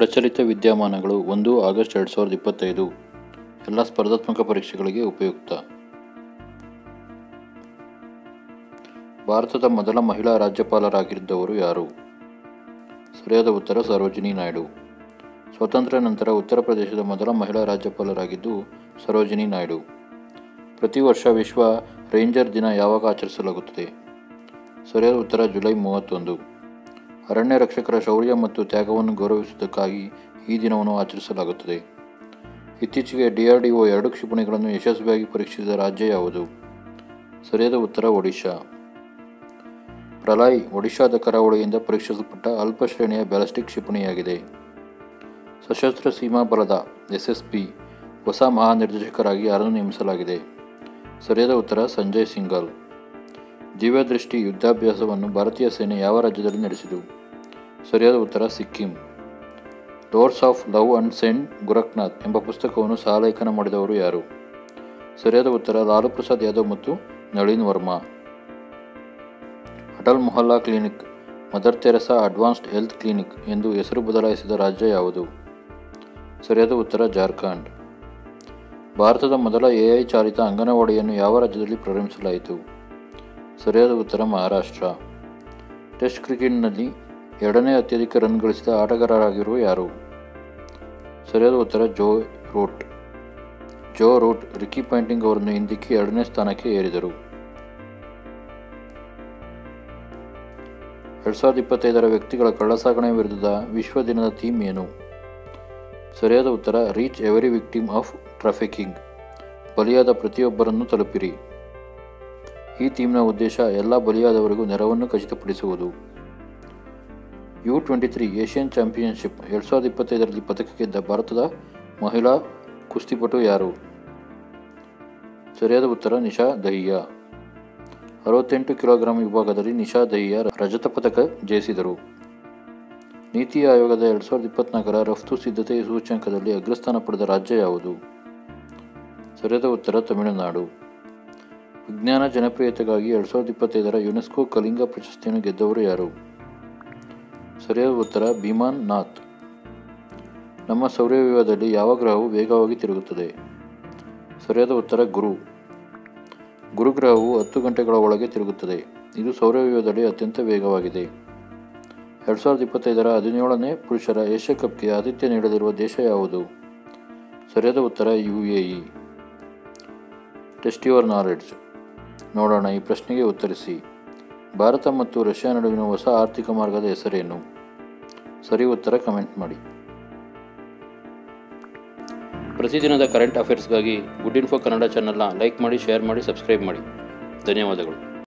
ಪ್ರಚಲಿತ ವಿದ್ಯಮಾನಗಳು 1 ಆಗಸ್ಟ್ 2025 ಎಲ್ಲ ಸ್ಪರ್ಧಾತ್ಮಕ ಪರೀಕ್ಷೆಗಳಿಗೆ ಉಪಯುಕ್ತ. ಭಾರತದ ಮೊದಲ ಮಹಿಳಾ ರಾಜ್ಯಪಾಲರಾಗಿದ್ದವರು ಯಾರು? ಸರಿಯಾದ ಉತ್ತರ ಸರೋಜಿನಿ ನಾಯ್ಡು. ಸ್ವಾತಂತ್ರ್ಯ ನಂತರ ಉತ್ತರ ಪ್ರದೇಶದ ಮೊದಲ ಮಹಿಳಾ ರಾಜ್ಯಪಾಲರಾಗಿದ್ದು ಸರೋಜಿನಿ ನಾಯ್ಡು. ಪ್ರತಿ ವರ್ಷ ವಿಶ್ವ ರೇಂಜರ್ ದಿನ ಯಾವಾಗ ಆಚರಿಸಲಾಗುತ್ತದೆ? ಸರಿಯಾದ ಉತ್ತರ ಜುಲೈ 31. ಅರಣ್ಯ ರಕ್ಷಕರ ಶೌರ್ಯ ಮತ್ತು ತ್ಯಾಗವನ್ನು ಗೌರವಿಸುವುದಕ್ಕಾಗಿ ಈ ದಿನವನ್ನು ಆಚರಿಸಲಾಗುತ್ತದೆ. ಇತ್ತೀಚೆಗೆ DRDO 2 ಕ್ಷಿಪಣಿಗಳನ್ನು ಯಶಸ್ವಿಯಾಗಿ ಪರೀಕ್ಷಿಸಿದ ರಾಜ್ಯ ಯಾವುದು? ಸರಿಯಾದ ಉತ್ತರ ಒಡಿಶಾ. ಪ್ರಲಯ್ ಒಡಿಶಾದ ಕರಾವಳಿಯಿಂದ ಪರೀಕ್ಷಿಸಲ್ಪಟ್ಟ ಅಲ್ಪ ಶ್ರೇಣಿಯ ಬ್ಯಾಲಿಸ್ಟಿಕ್ ಕ್ಷಿಪಣಿಯಾಗಿದೆ. ಸಶಸ್ತ್ರ ಸೀಮಾ ಬಲದ SSB ಹೊಸ ಮಹಾನಿರ್ದೇಶಕರಾಗಿ ಯಾರನ್ನು ನೇಮಿಸಲಾಗಿದೆ? ಸರಿಯಾದ ಉತ್ತರ ಸಂಜಯ್ ಸಿಂಘಾಲ್. ದಿವ್ಯದೃಷ್ಟಿ ಯುದ್ಧಾಭ್ಯಾಸವನ್ನು ಭಾರತೀಯ ಸೇನೆ ಯಾವ ರಾಜ್ಯದಲ್ಲಿ ನಡೆಸಿತು? ಸರಿಯಾದ ಉತ್ತರ Sikkim. Doors of Love and Saint Gorakhnath ಎಂಬ ಪುಸ್ತಕವನ್ನು ಸಹಲೇಖನ ಮಾಡಿದವರು ಯಾರು? ಸರಿಯಾದ ಉತ್ತರ ಲಾಲು ಪ್ರಸಾದ್ ಯಾದವ್ ಮತ್ತು Nalin Varma. Atal Mohalla clinic Mother Teresa advanced health clinic ಎಂದು ಹೆಸರು ಬದಲಾಯಿಸಿದ ರಾಜ್ಯ ಯಾವುದು? ಸರಿಯಾದ ಉತ್ತರ ಜಾರ್ಖಂಡ್. ಭಾರತದ ಮೊದಲ AI ಚಾಲಿತ ಅಂಗನವಾಡಿಯನ್ನು ಯಾವ ರಾಜ್ಯದಲ್ಲಿ ಪ್ರಾರಂಭಿಸಲಾಯಿತು? ಸರಿಯಾದ ಉತ್ತರ ಮಹಾರಾಷ್ಟ್ರ. ಟೆಸ್ಟ್ ಕ್ರಿಕೆಟ್ನಲ್ಲಿ 2ನೇ ಅತ್ಯಧಿಕ ರನ್ ಗಳಿಸಿದ ಆಟಗಾರರಾಗಿರುವ ಯಾರು? ಸರಿಯಾದ ಉತ್ತರ ಜೋ ರೂಟ್ ರಿಕಿ ಪಾಂಟಿಂಗ್ ಅವರನ್ನು ಹಿಂದಿಕ್ಕಿ 2ನೇ ಸ್ಥಾನಕ್ಕೆ ಏರಿದರು. 2025ರ ವ್ಯಕ್ತಿಗಳ ಕಳ್ಳಸಾಗಣೆ ವಿರುದ್ಧದ ವಿಶ್ವ ದಿನದ ಥೀಮ್ ಏನು? ಸರಿಯಾದ ಉತ್ತರ reach every victim of trafficking. ಬಲಿಯಾದ ಪ್ರತಿಯೊಬ್ಬರನ್ನು ತಲುಪಿರಿ. ಈ ಥೀಮ್ನ ಉದ್ದೇಶ ಎಲ್ಲ ಬಲಿಯಾದವರಿಗೂ ನೆರವನ್ನು ಖಚಿತಪಡಿಸುವುದು. U23 ಏಷ್ಯನ್ ಚಾಂಪಿಯನ್ಶಿಪ್ 2025ರಲ್ಲಿ ಪದಕ ಗೆದ್ದ ಭಾರತದ ಮಹಿಳಾ ಕುಸ್ತಿಪಟು ಯಾರು? ಸರಿಯಾದ ಉತ್ತರ ನಿಶಾ ದಹಿಯಾ. 68 ಕಿಲೋಗ್ರಾಂ ವಿಭಾಗದಲ್ಲಿ ನಿಶಾ ದಹಿಯಾ ರಜತ ಪದಕ ಜಯಿಸಿದರು. ನೀತಿ ಆಯೋಗದ 2024ರ ರಫ್ತು ಸಿದ್ಧತೆ ಸೂಚ್ಯಂಕದಲ್ಲಿ ಅಗ್ರಸ್ಥಾನ ಪಡೆದ ರಾಜ್ಯ ಯಾವುದು? ಸರಿಯಾದ ಉತ್ತರ ತಮಿಳುನಾಡು. ವಿಜ್ಞಾನ ಜನಪ್ರಿಯತೆಗಾಗಿ 2025ರ ಯುನೆಸ್ಕೋ ಕಲಿಂಗ ಪ್ರಶಸ್ತಿಯನ್ನು ಗೆದ್ದವರು ಯಾರು? ಸರಿಯಾದ ಉತ್ತರ ಭೀಮನ್ ನಾಥ್. ನಮ್ಮ ಸೌರವ್ಯೂಹದಲ್ಲಿ ಯಾವ ಗ್ರಹವು ವೇಗವಾಗಿ ತಿರುಗುತ್ತದೆ? ಸರಿಯಾದ ಉತ್ತರ ಗುರು ಗ್ರಹವು 10 ಗಂಟೆಗಳ ಒಳಗೆ ತಿರುಗುತ್ತದೆ. ಇದು ಸೌರವ್ಯೂಹದಲ್ಲಿ ಅತ್ಯಂತ ವೇಗವಾಗಿದೆ. 2025ರ 17ನೇ ಪುರುಷರ ಏಷ್ಯಾ ಕಪ್ಗೆ ಆತಿಥ್ಯ ನೀಡಲಿರುವ ದೇಶ ಯಾವುದು? ಸರಿಯಾದ ಉತ್ತರ UAE. Test your knowledge. ನೋಡೋಣ, ಈ ಪ್ರಶ್ನೆಗೆ ಉತ್ತರಿಸಿ. ಭಾರತ ಮತ್ತು ರಷ್ಯಾ ನಡುವಿನ ಹೊಸ ಆರ್ಥಿಕ ಮಾರ್ಗದ ಹೆಸರೇನು? ಸರಿ ಉತ್ತರ ಕಮೆಂಟ್ ಮಾಡಿ. ಪ್ರತಿದಿನದ ಕರೆಂಟ್ ಅಫೇರ್ಸ್ಗಾಗಿ ಗುಡ್ ಇನ್ಫೋ ಕನ್ನಡ ಚಾನೆಲ್ನ ಲೈಕ್ ಮಾಡಿ, ಶೇರ್ ಮಾಡಿ, ಸಬ್ಸ್ಕ್ರೈಬ್ ಮಾಡಿ. ಧನ್ಯವಾದಗಳು.